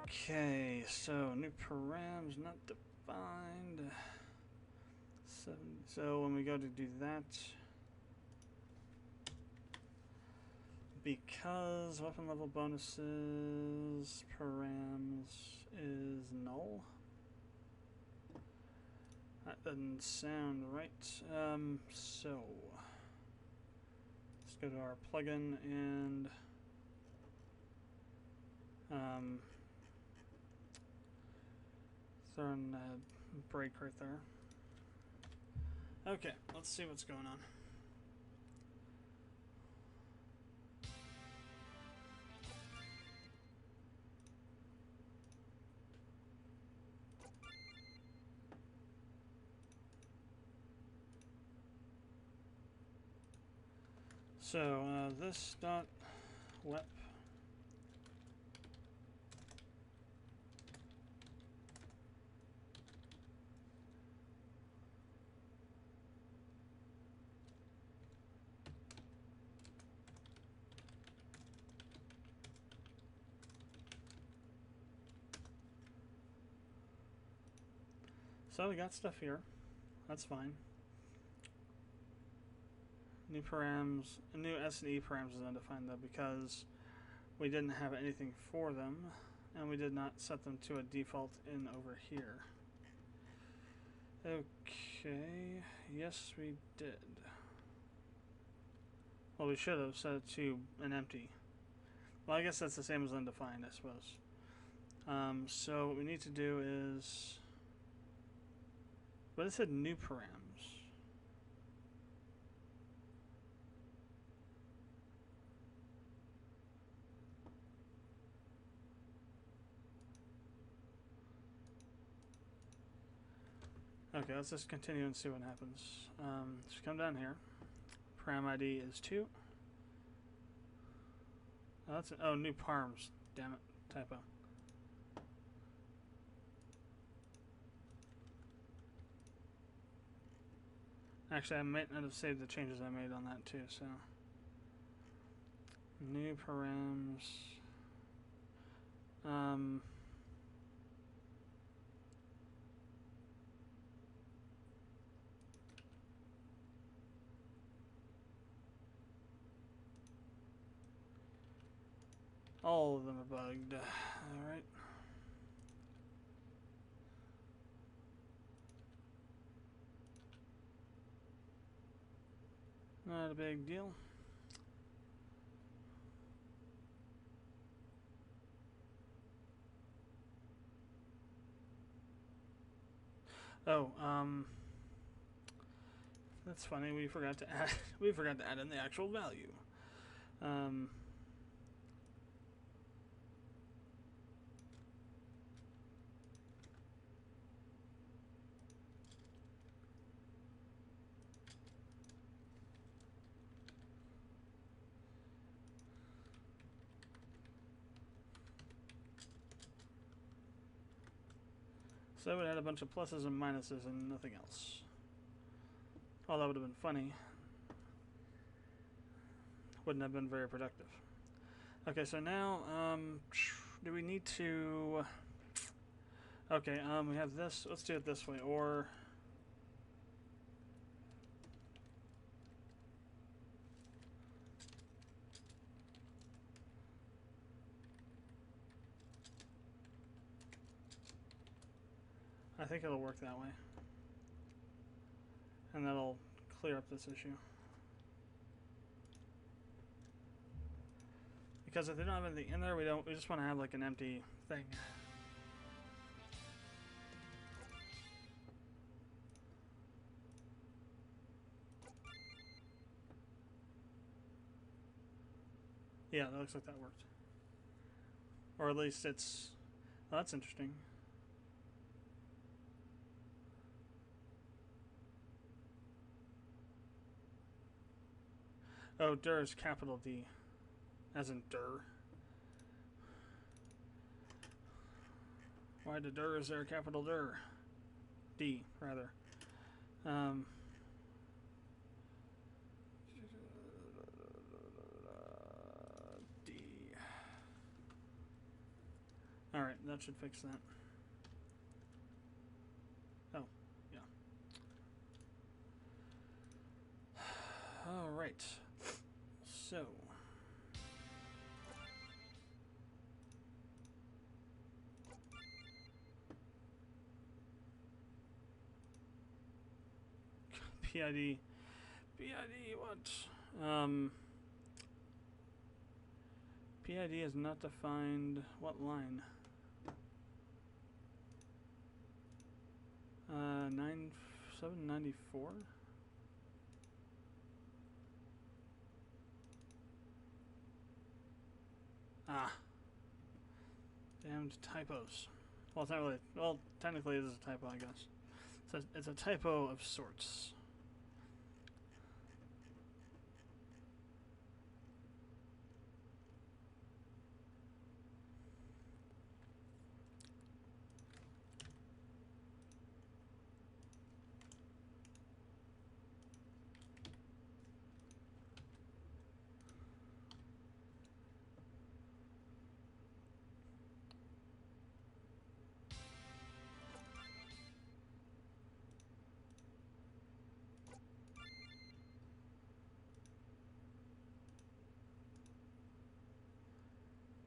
Okay, so new params not defined. 70. So when we go to do that, because weapon level bonuses params is null. That doesn't sound right. So let's go to our plugin and throw in a break right there. Okay, let's see what's going on. So this dot wep so we got stuff here. That's fine. New params, new S and E params is undefined though because we didn't have anything for them, and we did not set them to a default in over here. Okay, yes we did. Well, we should have set it to an empty. Well, I guess that's the same as undefined, I suppose. So what we need to do is, but it said new params. Okay, let's just continue and see what happens. Just come down here. Param ID is 2. Oh, that's new params. Damn it, typo. Actually, I might not have saved the changes I made on that too. So new params. All of them are bugged. Alright. Not a big deal. Oh, that's funny. We forgot to add. We forgot to add in the actual value. So I would add a bunch of pluses and minuses and nothing else. Well, that would have been funny. Wouldn't have been very productive. Okay, so now, do we need to... Okay, we have this. Let's do it this way, or... I think it'll work that way. And that'll clear up this issue. Because if they don't have anything in there, we just want to have like an empty thing. Yeah, that looks like that worked. Or at least it's... Oh, that's interesting. Oh, dir is capital D. As in dir. Why the dir is there capital dir? D, rather. D. Alright, that that should fix that. Oh, yeah. Alright. So. PID. PID, what? PID is not defined. What line? 9794? Ah. Damned typos. Well, it's not really. Well, technically it is a typo, I guess. It's a typo of sorts.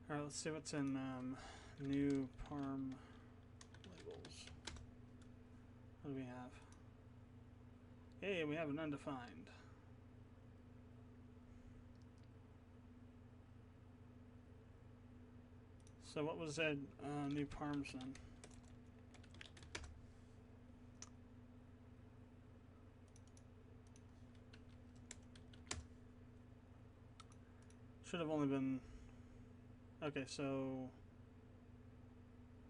Alright, let's see what's in new parm labels. What do we have? Hey, we have an undefined. So what was that new parms then? Should have only been... Okay, so...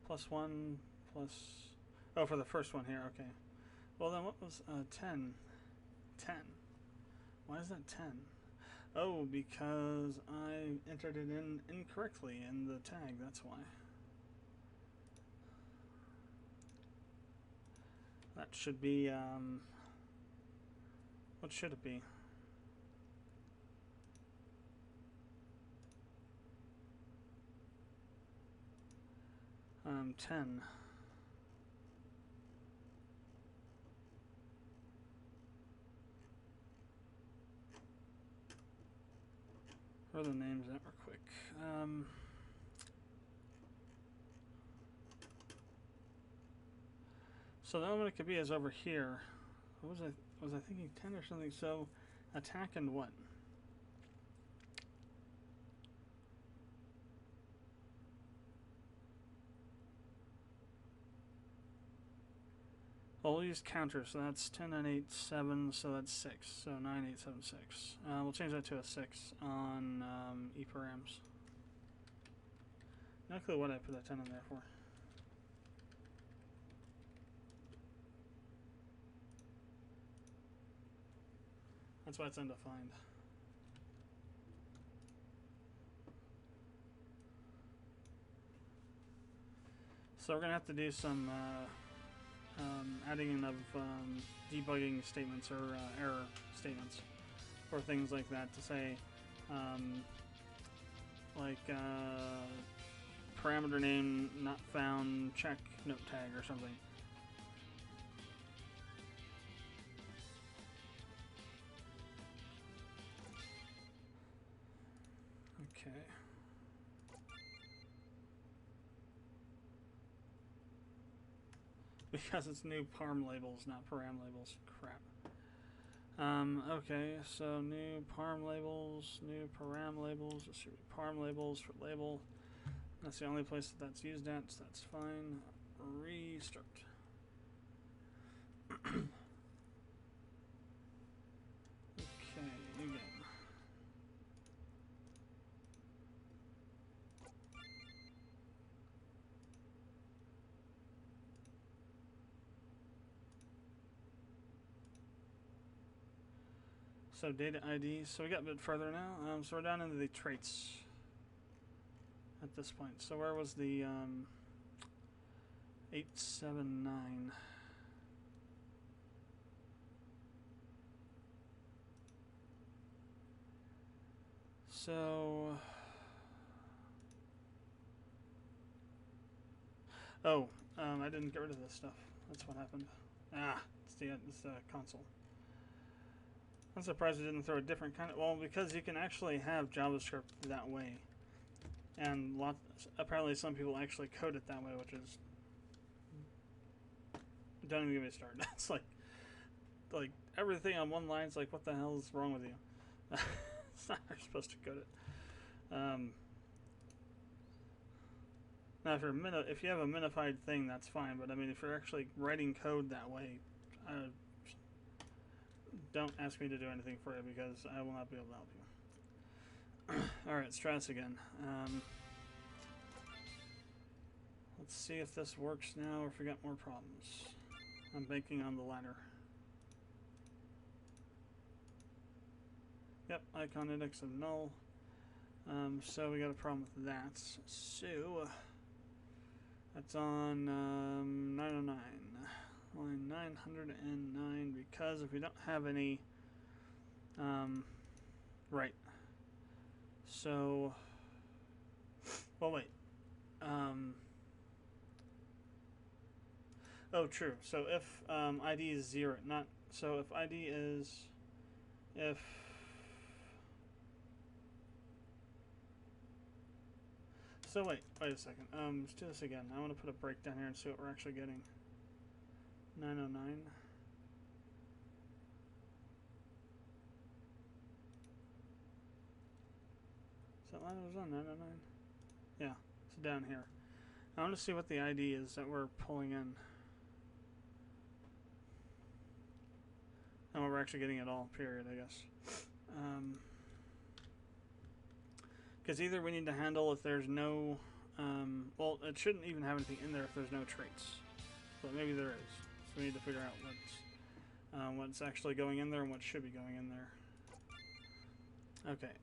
+1, plus... Oh, for the first one here, okay. Well then what was 10? 10. Why is that 10? Oh, because I entered it in incorrectly in the tag, that's why. That should be, what should it be? Um, 10. Where are the names at real quick? So the only one it could be is over here. What was I thinking 10 or something? So attack and what? Well, we'll use counters, so that's 10, 9, 8, 7, so that's 6. So 9, 8, 7, 6. We'll change that to a 6 on eparams. No clue what I put that 10 in there for. That's why it's undefined. So we're going to have to do some adding in of debugging statements or error statements for things like that to say like parameter name not found, check note tag or something. Okay. Because it's new parm labels, not param labels. Crap. Okay, so new parm labels, new param labels, parm labels for label. That's the only place that that's used at, so that's fine. Restart. Okay, you go. So data ID, so we got a bit further now. So we're down into the traits at this point. So where was the 879? So Oh, I didn't get rid of this stuff. That's what happened. Ah, it's the console. I'm surprised it didn't throw a different kind of... Well, because you can actually have JavaScript that way. And apparently some people actually code it that way, which is... Don't even get me started. It's like everything on one line is like, what the hell is wrong with you? It's not how you're supposed to code it. Now, if you have a minified thing, that's fine. But I mean, if you're actually writing code that way, don't ask me to do anything for you because I will not be able to help you. All right, stress again. Let's see if this works now or if we got more problems. I'm banking on the latter. Yep, icon index of null. So we got a problem with that. So that's on 909, line 909. Because if we don't have any, right. So, well, wait. Oh, true. So if ID is 0, not so if ID is if so wait a second. Let's do this again. I want to put a break down here and see what we're actually getting. 909. Is that line that was on 909? Yeah, it's down here. I want to see what the ID is that we're pulling in. And we're actually getting it all, period, I guess. Because either we need to handle if there's no... well, it shouldn't even have anything in there if there's no traits. But maybe there is. So we need to figure out what's actually going in there and what should be going in there. Okay,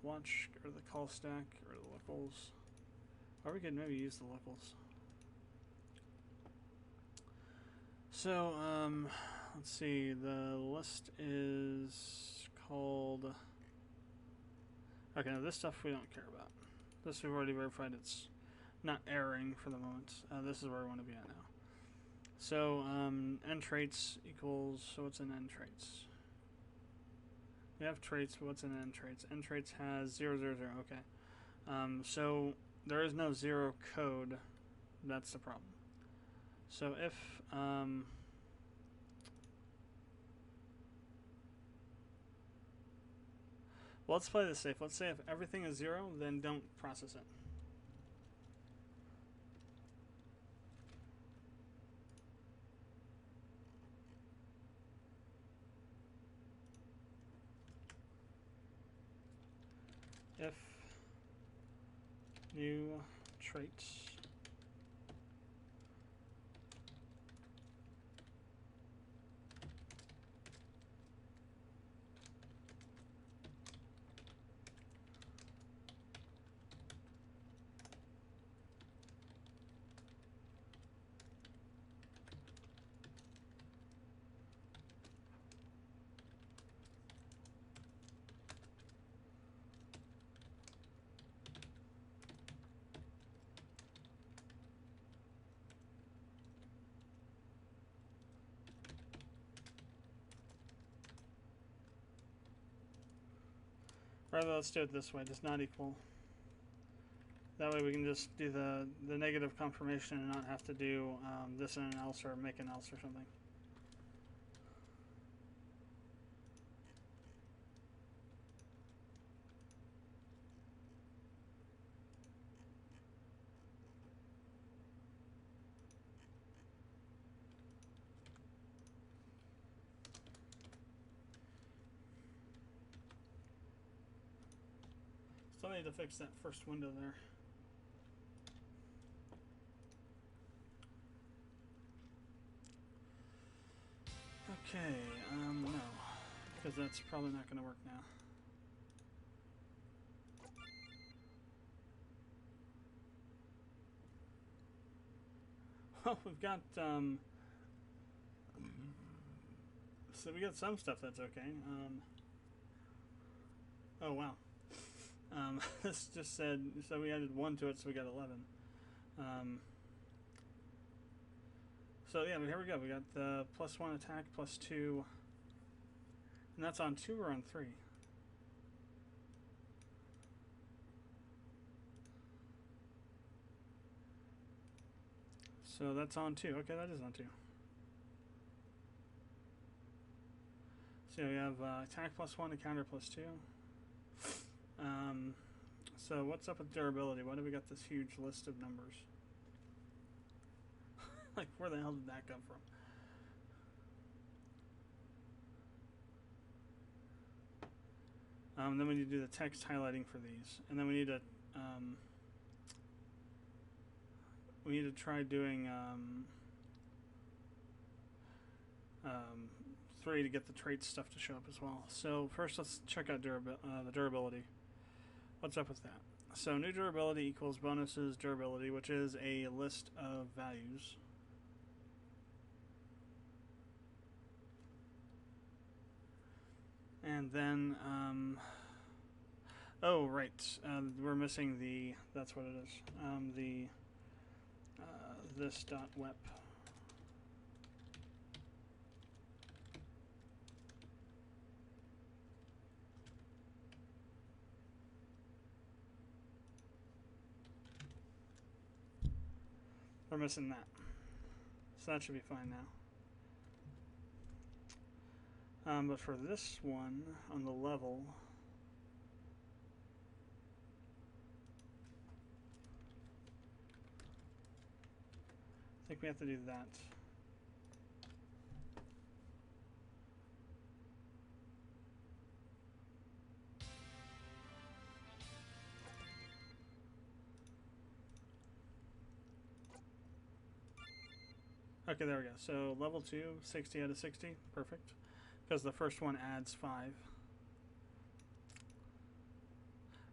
watch, get rid of the call stack, get rid of the locals. Or we could maybe use the locals. So, let's see, the list is called... Okay, now this stuff we don't care about. This we've already verified it's not erroring for the moment. This is where we want to be at now. So, end traits equals, so what's an end traits? We have traits, but what's an end traits? End traits has 0, 0, 0, okay. So, there is no 0 code. That's the problem. So if, well, let's play this safe. Let's say if everything is 0, then don't process it. If new traits rather, let's do it this way, does not equal. That way we can just do the negative confirmation and not have to do this and an else or make an else or something. Still need to fix that first window there. Okay, no, because that's probably not going to work now. Well, we've got, so we got some stuff that's okay. Oh, wow. This just said, so we added 1 to it, so we got 11. So yeah, but here we go. We got the +1 attack, +2, and that's on 2 or on 3. So that's on 2. Okay, that is on 2. So we have attack +1 and counter +2. So what's up with durability? Why do we got this huge list of numbers? Like, where the hell did that come from? Then we need to do the text highlighting for these, and then we need to try doing 3 to get the trait stuff to show up as well. So first, let's check out the durability. What's up with that? So new durability equals bonuses durability, which is a list of values. And then, oh right, we're missing the. That's what it is. This dot wep. We're missing that. So that should be fine now. But for this one, on the level, I think we have to do that. Okay, there we go. So level 2, 60 out of 60. Perfect. Because the first one adds 5.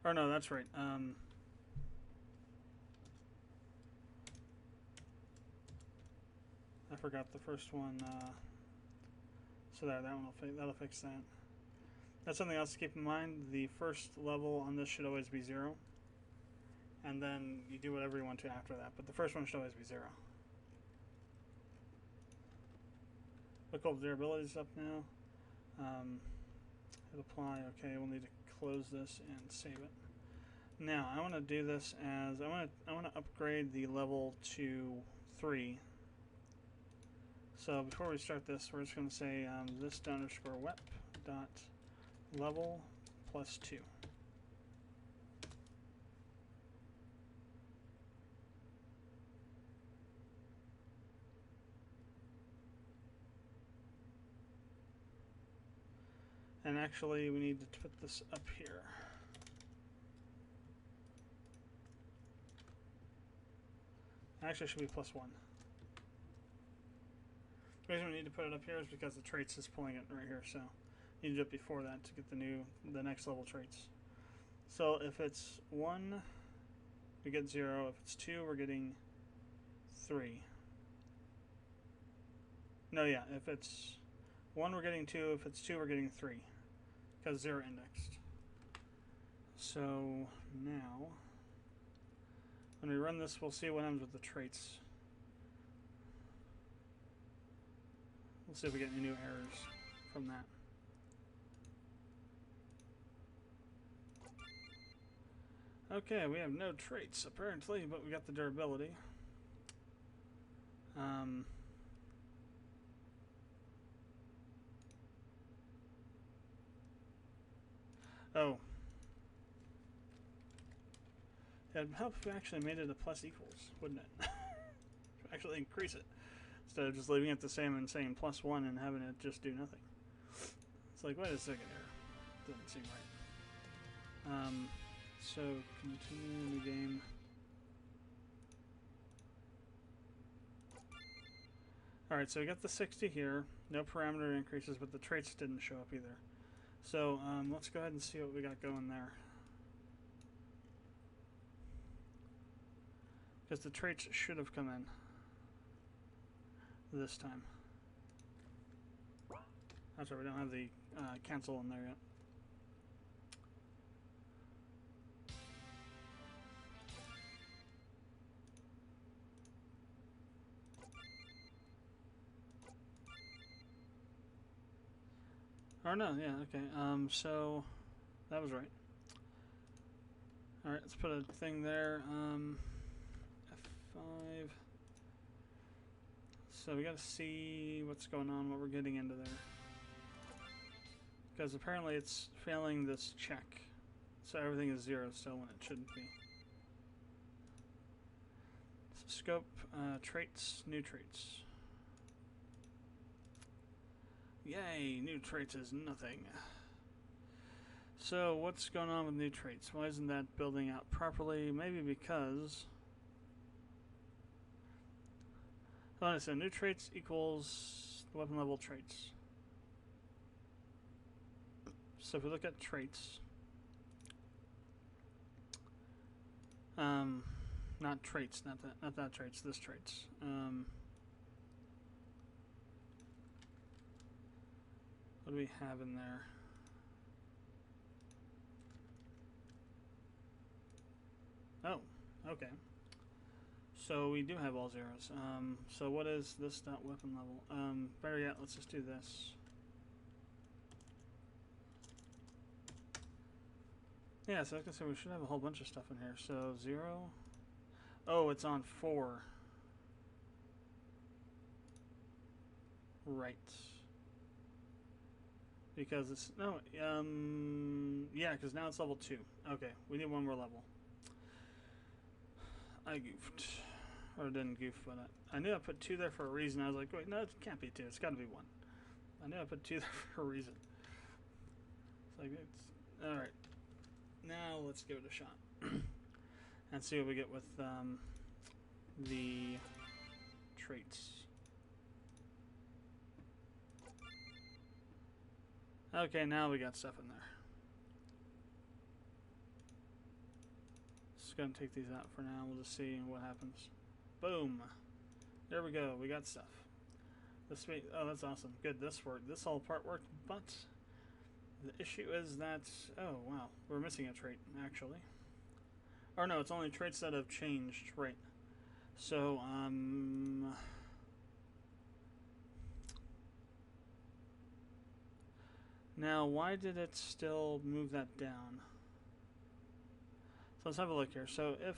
Or no, that's right. I forgot the first one. So there, that'll fix that. That's something else to keep in mind. The first level on this should always be 0. And then you do whatever you want to after that. But the first one should always be 0. Look, all durability is up now. Hit apply. Okay, we'll need to close this and save it. Now I want to do this as I want to upgrade the level to 3. So before we start this, we're just going to say this _wep dot level +2. And actually, we need to put this up here. Actually, it should be +1. The reason we need to put it up here is because the traits is pulling it right here. So you need to do it before that to get the next level traits. So if it's 1, we get 0. If it's 2, we're getting 3. No, yeah. If it's 1, we're getting 2. If it's 2, we're getting 3. Because 0 indexed. So now, when we run this, we'll see what happens with the traits. We'll see if we get any new errors from that. Okay, we have no traits apparently, but we got the durability. Oh. It'd help if we actually made it a plus equals, wouldn't it? Actually increase it. Instead of just leaving it the same and saying +1 and having it just do nothing. It's like, wait a second here. Doesn't seem right. So, continue the game. Alright, so we got the 60 here. No parameter increases, but the traits didn't show up either. So, let's go ahead and see what we got going there. Because the traits should have come in this time. That's right, we don't have the cancel in there yet. Or no, yeah, okay. So that was right. All right, let's put a thing there. F5. So we got to see what's going on, what we're getting into there, because apparently it's failing this check. So everything is 0 still when it shouldn't be. So scope, traits, new traits. Yay, new traits is nothing. So what's going on with new traits? Why isn't that building out properly? Maybe because... Oh, so new traits equals weapon level traits. So if we look at traits... not traits, not that traits, this traits. What do we have in there? Oh, okay. So we do have all zeros. So what is this dot weapon level? Better yet, let's just do this. Yeah, so I was gonna say we should have a whole bunch of stuff in here. So 0. Oh, it's on 4. Right. Because it's no, yeah, because now it's level 2. Okay, we need one more level. I goofed, or didn't goof, but I knew I put 2 there for a reason. I was like, wait, no, it can't be 2. It's got to be 1. I knew I put 2 there for a reason. It's like it's all right. Now let's give it a shot and see what we get with the traits. Okay, now we got stuff in there. Just gonna take these out for now. We'll just see what happens. Boom. There we go. We got stuff. This week. Oh, that's awesome. Good. This worked. This whole part worked, but the issue is that... Oh, wow. We're missing a trait, actually. Or no, it's only traits that have changed. Right. So, now, why did it still move that down? So let's have a look here. So if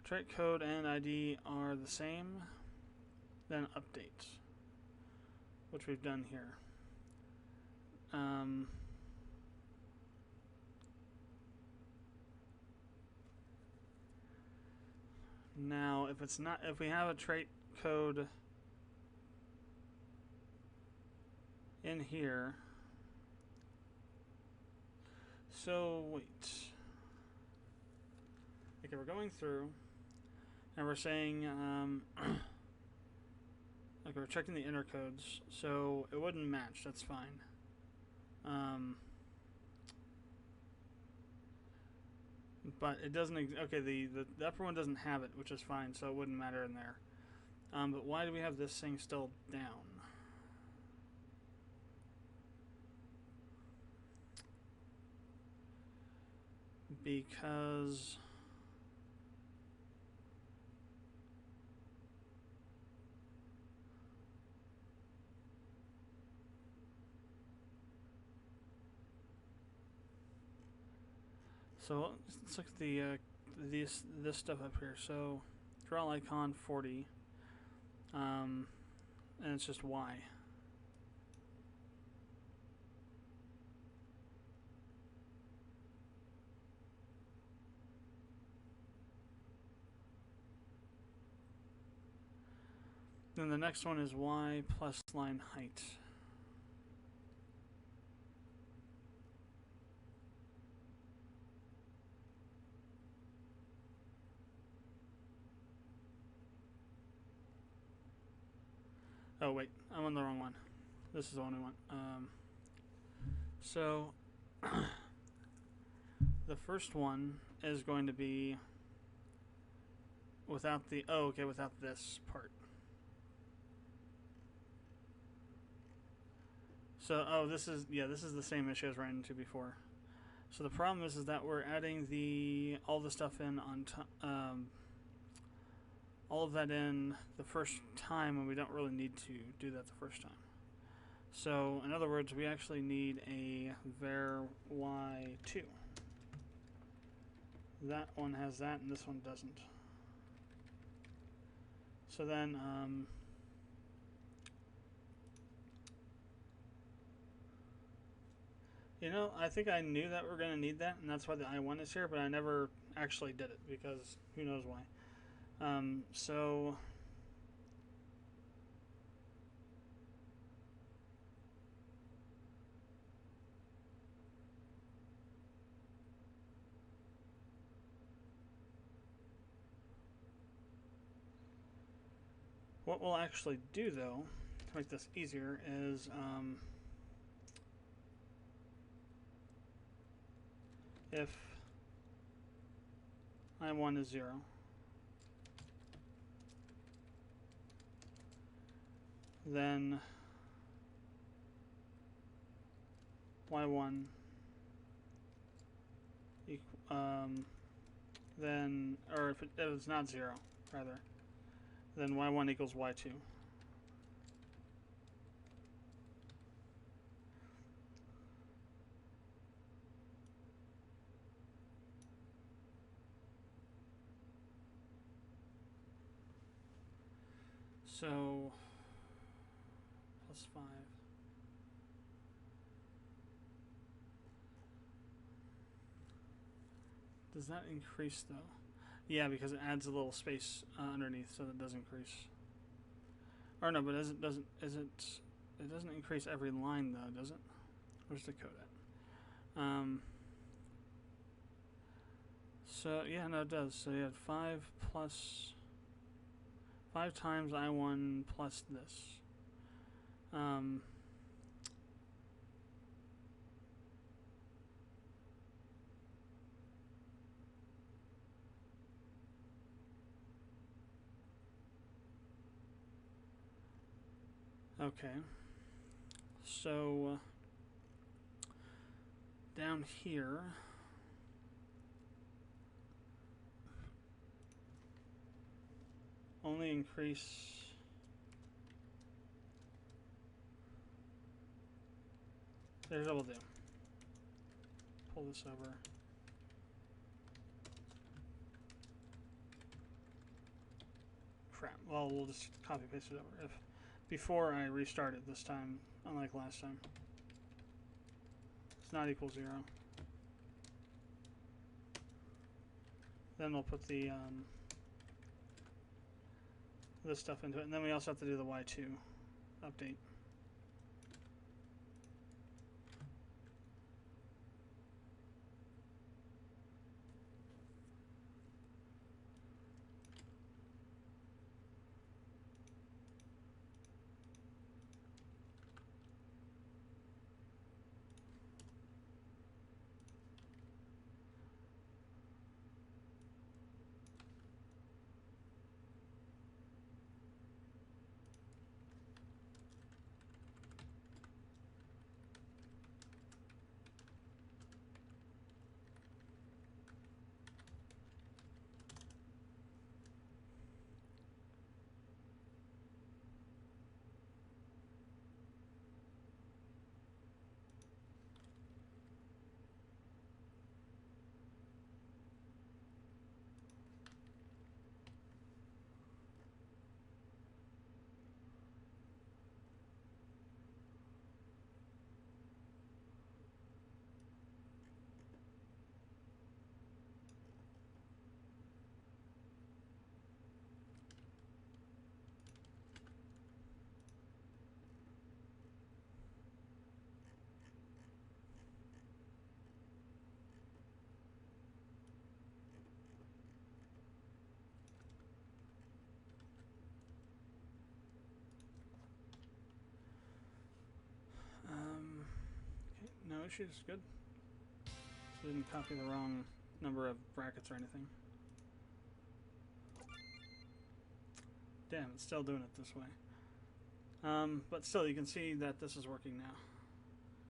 trait code and ID are the same, then update, which we've done here. Now, if it's not, if we have a trait code in here, so wait. Okay, we're going through, and we're saying, like we're checking the inner codes, so it wouldn't match. That's fine. But it doesn't. Okay, the upper one doesn't have it, which is fine, so it wouldn't matter in there. But why do we have this thing still down? Because so let's look at the this stuff up here. So draw icon 40, and it's just Y. Then the next one is Y plus line height. Oh wait, I'm on the wrong one. This is the one we want. So the first one is going to be without the without this part. So this is the same issue I was ran into before. So the problem is that we're adding all the stuff in on all of that in the first time when we don't really need to do that the first time. So, in other words, we actually need a var y2. That one has that, and this one doesn't. So then, you know, I think I knew that we're going to need that, and that's why the I1 is here, but I never actually did it, because who knows why. So... what we'll actually do, though, to make this easier, is if I1 is 0, then Y1 then, or if it's not 0, rather, then Y1 equals Y2. So, plus 5. Does that increase, though? Yeah, because it adds a little space underneath, so that does increase. Or no, but it doesn't increase every line, though, does it? Where's the code at? So, yeah, no, it does. So you had 5 times I1 plus this. Okay. So, down here... only increase... There's what we'll do. Pull this over. Crap. Well, we'll just copy paste it over. If before I restart it this time, unlike last time. It's not equal 0. Then we'll put the this stuff into it, and then we also have to do the Y2 update. No issues, good. So didn't copy the wrong number of brackets or anything. Damn, it's still doing it this way. But still, you can see that this is working now.